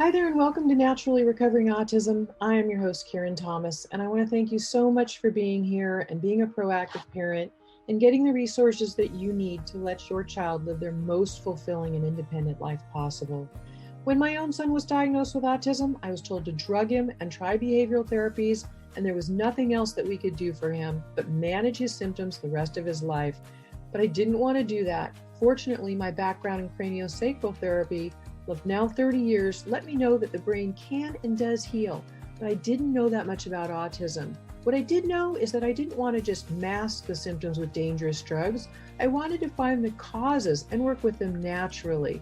Hi there, and welcome to Naturally Recovering Autism. I am your host, Karen Thomas, and I want to thank you so much for being here and being a proactive parent and getting the resources that you need to let your child live their most fulfilling and independent life possible. When my own son was diagnosed with autism, I was told to drug him and try behavioral therapies, and there was nothing else that we could do for him but manage his symptoms the rest of his life. But I didn't want to do that. Fortunately, my background in craniosacral therapy of now 30 years let me know that the brain can and does heal, but I didn't know that much about autism. What I did know is that I didn't want to just mask the symptoms with dangerous drugs. I wanted to find the causes and work with them naturally.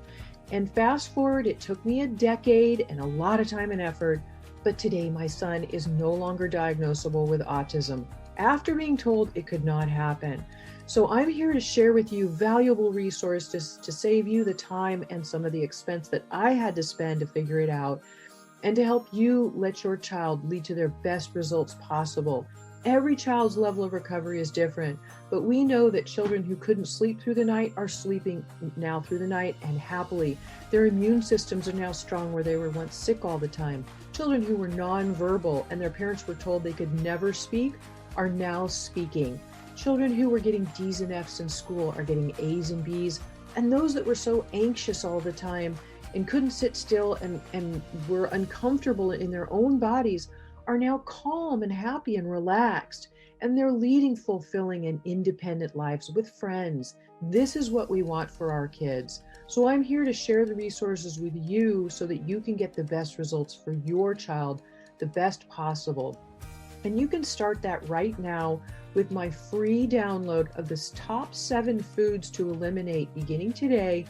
And fast forward, it took me a decade and a lot of time and effort, but today my son is no longer diagnosable with autism after being told it could not happen. So I'm here to share with you valuable resources to save you the time and some of the expense that I had to spend to figure it out, and to help you let your child lead to their best results possible. Every child's level of recovery is different, but we know that children who couldn't sleep through the night are sleeping now through the night and happily. Their immune systems are now strong where they were once sick all the time. Children who were nonverbal and their parents were told they could never speak are now speaking. Children who were getting D's and F's in school are getting A's and B's. And those that were so anxious all the time and couldn't sit still and were uncomfortable in their own bodies are now calm and happy and relaxed. And they're leading fulfilling and independent lives with friends. This is what we want for our kids. So I'm here to share the resources with you so that you can get the best results for your child, the best possible. And you can start that right now with my free download of the top 7 foods to eliminate beginning today,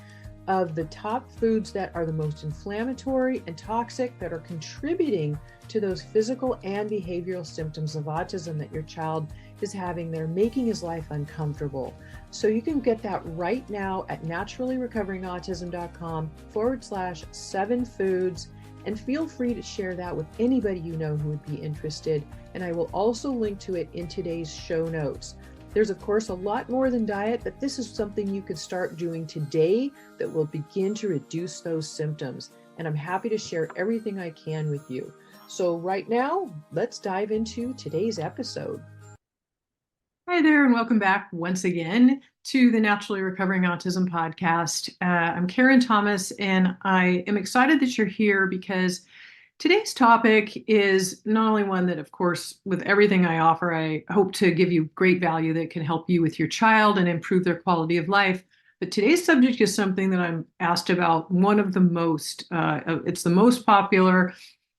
of the top foods that are the most inflammatory and toxic that are contributing to those physical and behavioral symptoms of autism that your child is having. They're making his life uncomfortable. So you can get that right now at naturallyrecoveringautism.com/7 foods. And feel free to share that with anybody you know who would be interested. And I will also link to it in today's show notes. There's, of course, a lot more than diet, but this is something you could start doing today that will begin to reduce those symptoms. And I'm happy to share everything I can with you. So right now, let's dive into today's episode. Hi there, and welcome back once again to the Naturally Recovering Autism podcast. I'm Karen Thomas, and I am excited that you're here because today's topic is not only one that, of course, with everything I offer, I hope to give you great value that can help you with your child and improve their quality of life. But today's subject is something that I'm asked about one of the most, it's the most popular.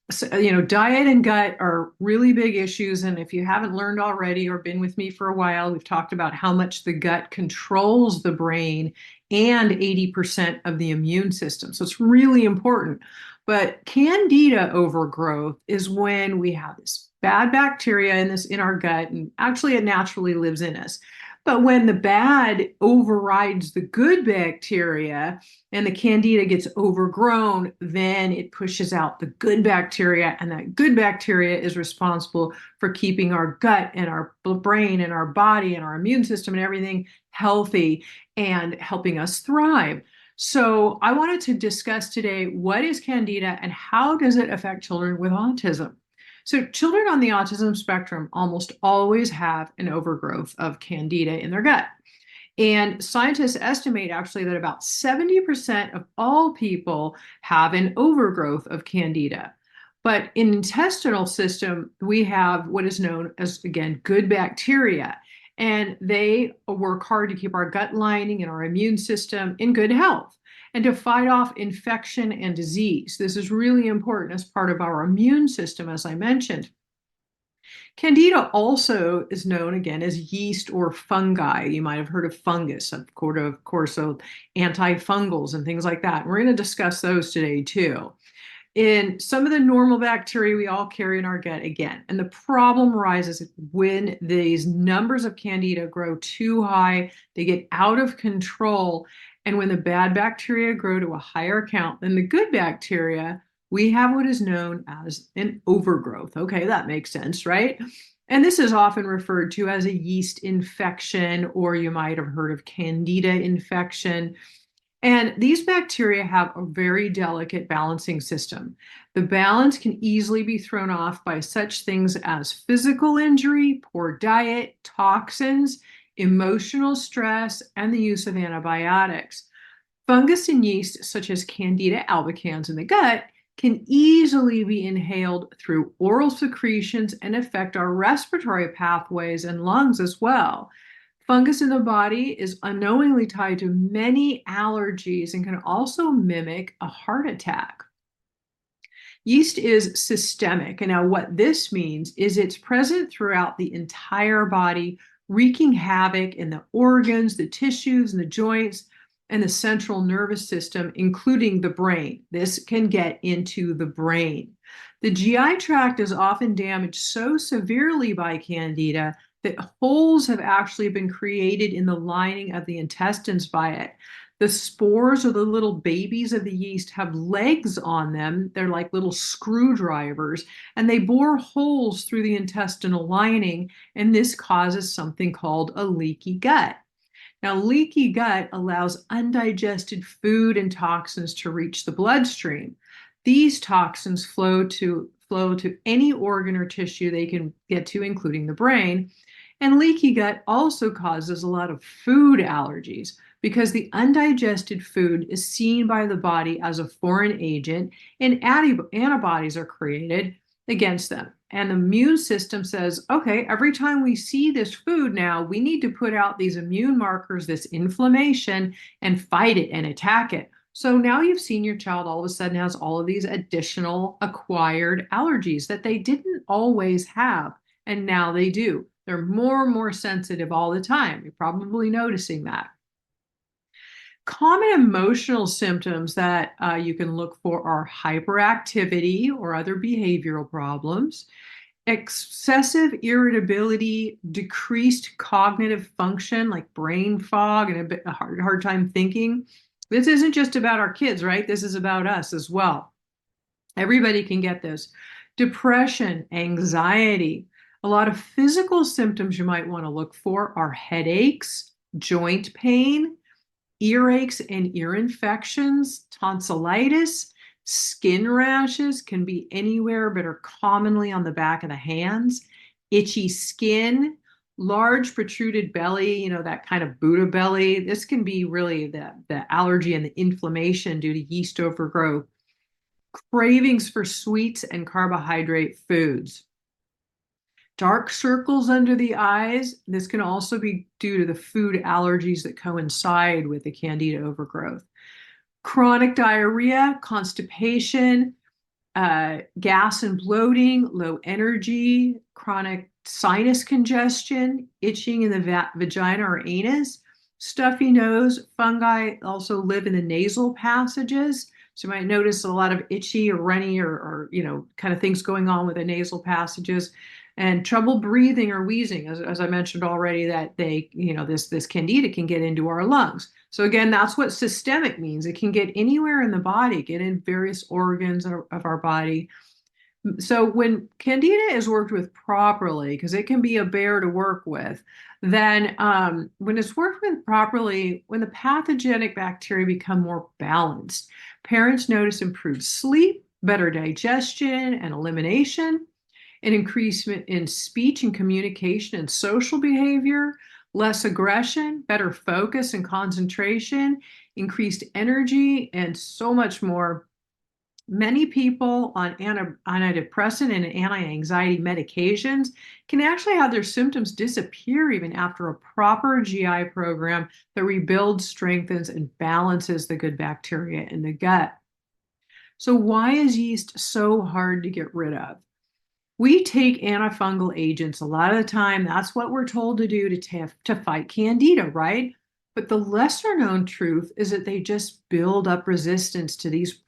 So, diet and gut are really big issues. And if you haven't learned already or been with me for a while, we've talked about how much the gut controls the brain and 80% of the immune system. So it's really important. But Candida overgrowth is when we have this bad bacteria in our gut, and actually it naturally lives in us. But when the bad overrides the good bacteria and the Candida gets overgrown, then it pushes out the good bacteria, and that good bacteria is responsible for keeping our gut and our brain and our body and our immune system and everything healthy and helping us thrive. So I wanted to discuss today, what is Candida and how does it affect children with autism? So children on the autism spectrum almost always have an overgrowth of Candida in their gut. And scientists estimate actually that about 70% of all people have an overgrowth of Candida. But in the intestinal system, we have what is known as, again, good bacteria. And they work hard to keep our gut lining and our immune system in good health and to fight off infection and disease. This is really important as part of our immune system, as I mentioned. Candida also is known again as yeast or fungi. You might have heard of fungus, of course, so antifungals and things like that. We're going to discuss those today too. In some of the normal bacteria we all carry in our gut again. And the problem arises when these numbers of Candida grow too high, they get out of control. And when the bad bacteria grow to a higher count than the good bacteria, we have what is known as an overgrowth. Okay, that makes sense, right? And this is often referred to as a yeast infection, or you might have heard of Candida infection. And these bacteria have a very delicate balancing system. The balance can easily be thrown off by such things as physical injury, poor diet, toxins, emotional stress, and the use of antibiotics. Fungus and yeast, such as Candida albicans in the gut, can easily be inhaled through oral secretions and affect our respiratory pathways and lungs as well. Fungus in the body is unknowingly tied to many allergies and can also mimic a heart attack. Yeast is systemic. And now, what this means is it's present throughout the entire body, wreaking havoc in the organs, the tissues, and the joints, and the central nervous system, including the brain. This can get into the brain. The GI tract is often damaged so severely by Candida that holes have actually been created in the lining of the intestines by it. The spores, or the little babies of the yeast, have legs on them. They're like little screwdrivers, and they bore holes through the intestinal lining, and this causes something called a leaky gut. Now, leaky gut allows undigested food and toxins to reach the bloodstream. These toxins flow to any organ or tissue they can get to, including the brain. And leaky gut also causes a lot of food allergies because the undigested food is seen by the body as a foreign agent, and antibodies are created against them. And the immune system says, okay, every time we see this food now, we need to put out these immune markers, this inflammation, and fight it and attack it. So now you've seen your child all of a sudden has all of these additional acquired allergies that they didn't always have, and now they do. They're more and more sensitive all the time. You're probably noticing that. Common emotional symptoms that you can look for are hyperactivity or other behavioral problems, excessive irritability, decreased cognitive function like brain fog and a hard time thinking. This isn't just about our kids, right? This is about us as well. Everybody can get this. Depression, anxiety. A lot of physical symptoms you might want to look for are headaches, joint pain, earaches and ear infections, tonsillitis, skin rashes can be anywhere but are commonly on the back of the hands, itchy skin, large protruded belly, that kind of Buddha belly. This can be really the allergy and the inflammation due to yeast overgrowth. Cravings for sweets and carbohydrate foods. Dark circles under the eyes. This can also be due to the food allergies that coincide with the Candida overgrowth. Chronic diarrhea, constipation, gas and bloating, low energy, chronic sinus congestion, itching in the vagina or anus, stuffy nose. Fungi also live in the nasal passages. So you might notice a lot of itchy or runny or kind of things going on with the nasal passages. And trouble breathing or wheezing, as I mentioned already, that this Candida can get into our lungs. So again, that's what systemic means. It can get anywhere in the body, get in various organs of our body. So when Candida is worked with properly, because it can be a bear to work with, then when it's worked with properly, when the pathogenic bacteria become more balanced, parents notice improved sleep, better digestion and elimination, an increasement in speech and communication and social behavior, less aggression, better focus and concentration, increased energy, and so much more. Many people on antidepressant and anti-anxiety medications can actually have their symptoms disappear even after a proper GI program that rebuilds, strengthens, and balances the good bacteria in the gut. So why is yeast so hard to get rid of? We take antifungal agents a lot of the time. That's what we're told to do to fight Candida, right? But the lesser known truth is that they just build up resistance to these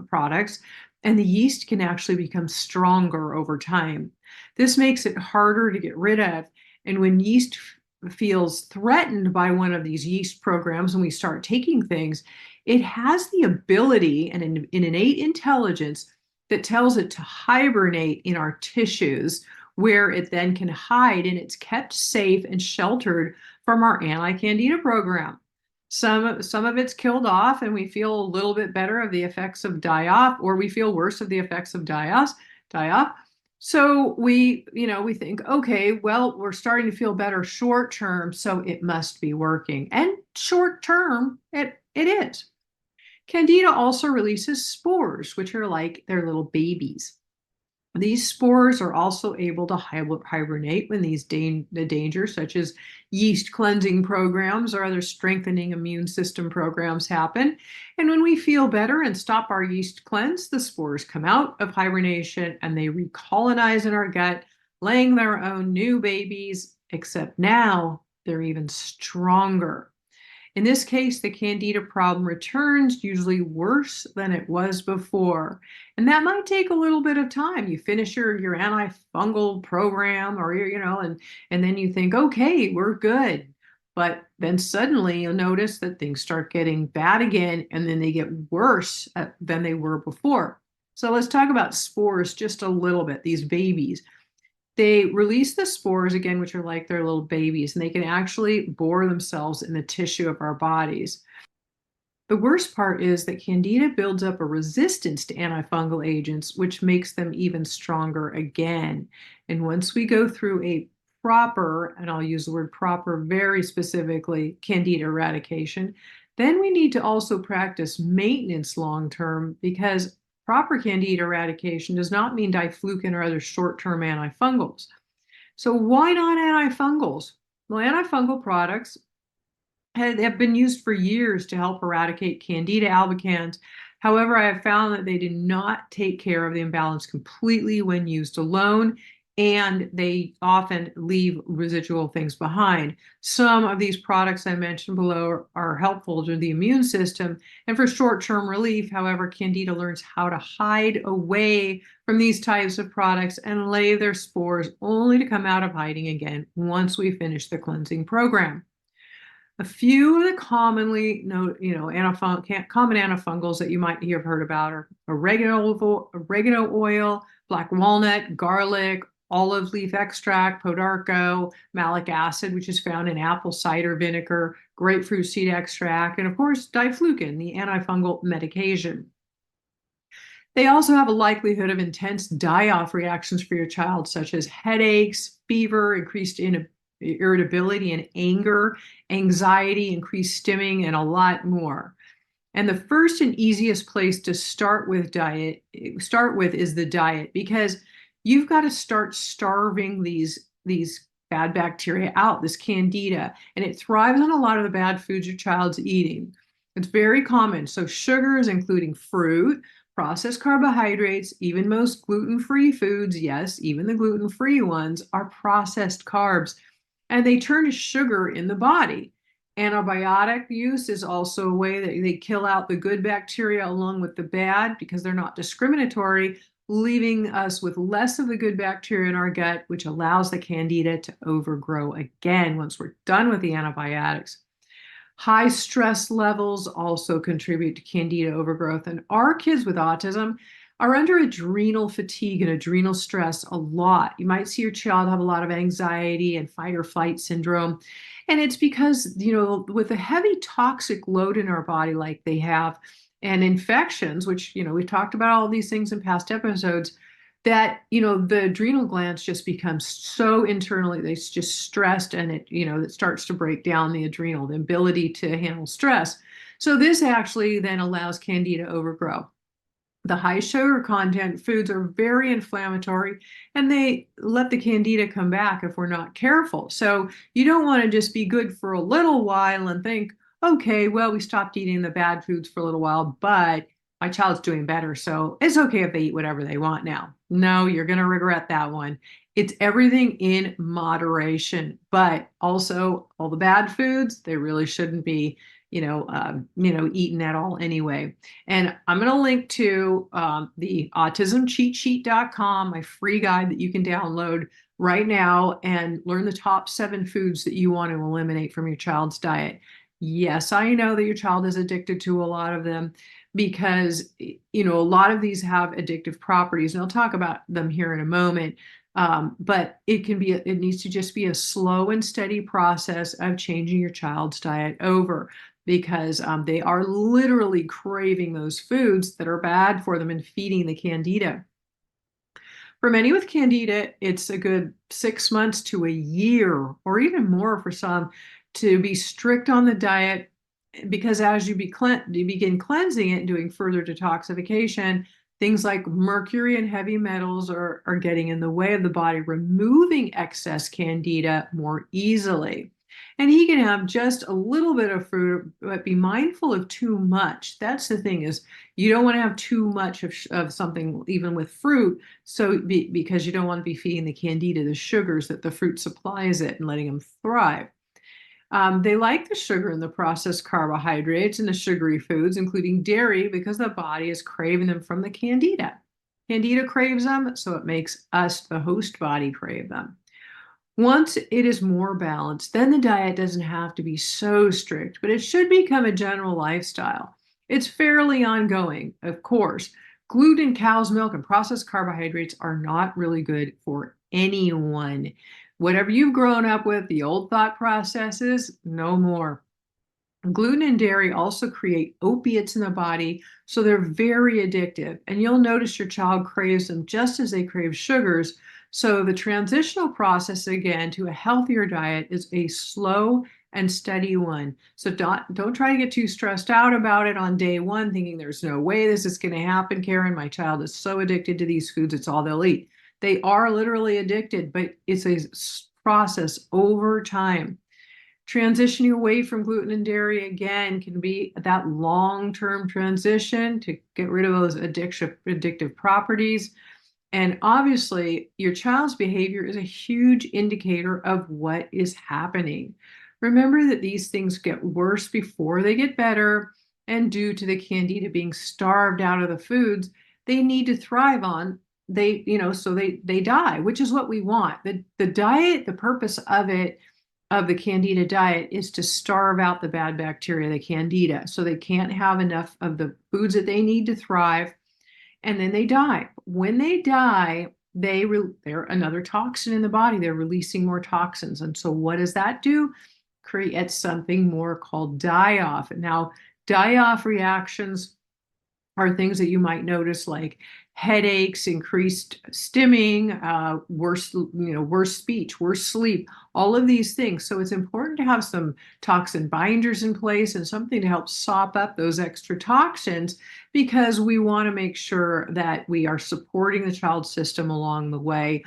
products, and the yeast can actually become stronger over time. This makes it harder to get rid of. And when yeast feels threatened by one of these yeast programs and we start taking things, it has the ability and an innate intelligence that tells it to hibernate in our tissues, where it then can hide, and it's kept safe and sheltered from our anti-Candida program. Some of it's killed off, and we feel a little bit better of the effects of die-off, or we feel worse of the effects of die-off. So we think, okay, well, we're starting to feel better short term, so it must be working. And short term, it is. Candida also releases spores, which are like their little babies. These spores are also able to hibernate when the dangers, such as yeast cleansing programs or other strengthening immune system programs, happen. And when we feel better and stop our yeast cleanse, the spores come out of hibernation and they recolonize in our gut, laying their own new babies, except now they're even stronger. In this case, the Candida problem returns, usually worse than it was before. And that might take a little bit of time. You finish your antifungal program or and then you think, okay, we're good. But then suddenly you'll notice that things start getting bad again, and then they get worse than they were before. So let's talk about spores just a little bit, these babies. They release the spores again, which are like their little babies, and they can actually bore themselves in the tissue of our bodies. The worst part is that Candida builds up a resistance to antifungal agents, which makes them even stronger again. And once we go through a proper, and I'll use the word proper very specifically, Candida eradication, then we need to also practice maintenance long term, because proper Candida eradication does not mean diflucan or other short-term antifungals. So why not antifungals? Well, antifungal products have been used for years to help eradicate Candida albicans. However, I have found that they do not take care of the imbalance completely when used alone, and they often leave residual things behind. Some of these products I mentioned below are helpful to the immune system and for short-term relief. However, Candida learns how to hide away from these types of products and lay their spores, only to come out of hiding again once we finish the cleansing program. A few of the commonly common antifungals that you might have heard about are oregano oil, black walnut, garlic, olive leaf extract, podarco, malic acid, which is found in apple cider vinegar, grapefruit seed extract, and of course, diflucan, the antifungal medication. They also have a likelihood of intense die-off reactions for your child, such as headaches, fever, increased irritability and anger, anxiety, increased stimming, and a lot more. And the first and easiest place to start with is the diet, because you've got to start starving these bad bacteria out, this Candida, and it thrives on a lot of the bad foods your child's eating. It's very common. So sugars, including fruit, processed carbohydrates, even most gluten-free foods, yes, even the gluten-free ones, are processed carbs, and they turn to sugar in the body. Antibiotic use is also a way that they kill out the good bacteria along with the bad, because they're not discriminatory, leaving us with less of the good bacteria in our gut, which allows the Candida to overgrow again once we're done with the antibiotics. High stress levels also contribute to Candida overgrowth, and our kids with autism are under adrenal fatigue and adrenal stress a lot. You might see your child have a lot of anxiety and fight or flight syndrome. And it's because, with a heavy toxic load in our body like they have, and infections, which, we've talked about all these things in past episodes, that, the adrenal glands just become so internally, they just stressed, and it starts to break down the ability to handle stress. So this actually then allows Candida to overgrow. The high sugar content foods are very inflammatory, and they let the Candida come back if we're not careful. So you don't want to just be good for a little while and think, okay, well, we stopped eating the bad foods for a little while, but my child's doing better, so it's okay if they eat whatever they want now. No, you're going to regret that one. It's everything in moderation, but also all the bad foods, they really shouldn't be eaten at all anyway. And I'm going to link to the autismcheatsheet.com, my free guide that you can download right now and learn the top 7 foods that you want to eliminate from your child's diet. Yes, I know that your child is addicted to a lot of them, because a lot of these have addictive properties, and I'll talk about them here in a moment. But it needs to just be a slow and steady process of changing your child's diet over. because they are literally craving those foods that are bad for them and feeding the Candida. For many with Candida, it's a good 6 months to a year, or even more for some, to be strict on the diet, because as you begin cleansing it and doing further detoxification, things like mercury and heavy metals are getting in the way of the body removing excess Candida more easily. And he can have just a little bit of fruit, but be mindful of too much. That's the thing, is you don't want to have too much of something, even with fruit, because you don't want to be feeding the Candida the sugars that the fruit supplies it and letting them thrive. They like the sugar and the processed carbohydrates and the sugary foods, including dairy, because the body is craving them from the Candida. Candida craves them, so it makes us, the host body, crave them. Once it is more balanced, then the diet doesn't have to be so strict, but it should become a general lifestyle. It's fairly ongoing, of course. Gluten, cow's milk, and processed carbohydrates are not really good for anyone. Whatever you've grown up with, the old thought processes, no more. Gluten and dairy also create opiates in the body, so they're very addictive. And you'll notice your child craves them just as they crave sugars. So the transitional process, again, to a healthier diet is a slow and steady one. So don't try to get too stressed out about it on day one, thinking there's no way this is going to happen, Karen. My child is so addicted to these foods, it's all they'll eat. They are literally addicted, but it's a process over time. Transitioning away from gluten and dairy, again, can be that long-term transition to get rid of those addictive properties. And obviously, your child's behavior is a huge indicator of what is happening. Remember that these things get worse before they get better, and due to the Candida being starved out of the foods they need to thrive on, so they die, which is what we want. The diet, the purpose of it, of the Candida diet, is to starve out the bad bacteria, the Candida, so they can't have enough of the foods that they need to thrive, and then they die. When they die, they're another toxin in the body. They're releasing more toxins. And so what does that do? Create something more called die-off. Now, die-off reactions are things that you might notice, like headaches, increased stimming, worse speech, worse sleep, all of these things. So it's important to have some toxin binders in place and something to help sop up those extra toxins, because we want to make sure that we are supporting the child's system along the way.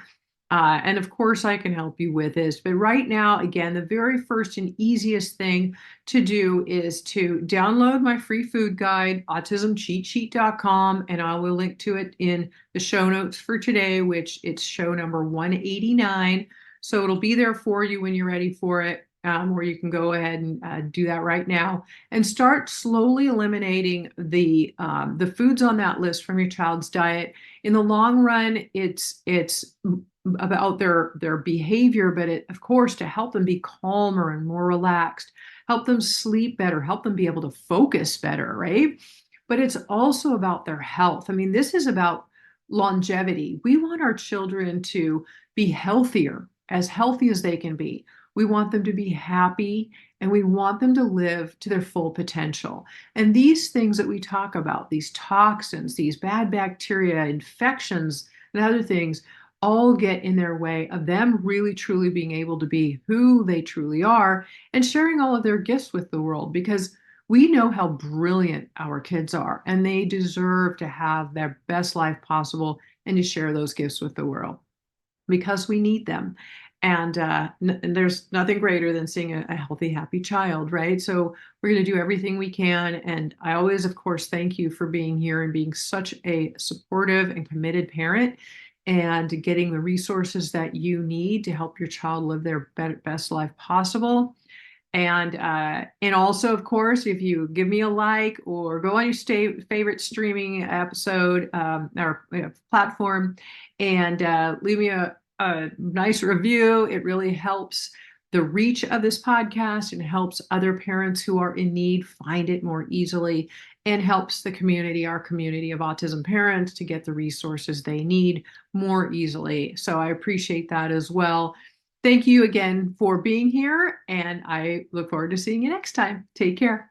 And of course, I can help you with this. But right now, again, the very first and easiest thing to do is to download my free food guide, autismcheatsheet.com, and I will link to it in the show notes for today, which it's show number 189. So it'll be there for you when you're ready for it, or you can go ahead and do that right now and start slowly eliminating the foods on that list from your child's diet. In the long run, it's about their behavior, but of course, to help them be calmer and more relaxed, help them sleep better, help them be able to focus better, right? But it's also about their health. I mean, this is about longevity. We want our children to be healthy as they can be. We want them to be happy, and we want them to live to their full potential. And these things that we talk about, these toxins, these bad bacteria, infections, and other things, all get in their way of them really truly being able to be who they truly are and sharing all of their gifts with the world, because we know how brilliant our kids are and they deserve to have their best life possible and to share those gifts with the world, because we need them. And there's nothing greater than seeing a healthy, happy child, right? So we're going to do everything we can. And I always, of course, thank you for being here and being such a supportive and committed parent, and getting the resources that you need to help your child live their best life possible. And also, of course, if you give me a like or go on your favorite streaming episode or platform and leave me a nice review, it really helps the reach of this podcast and helps other parents who are in need find it more easily, and helps the community, our community of autism parents, to get the resources they need more easily. So I appreciate that as well. Thank you again for being here, and I look forward to seeing you next time. Take care.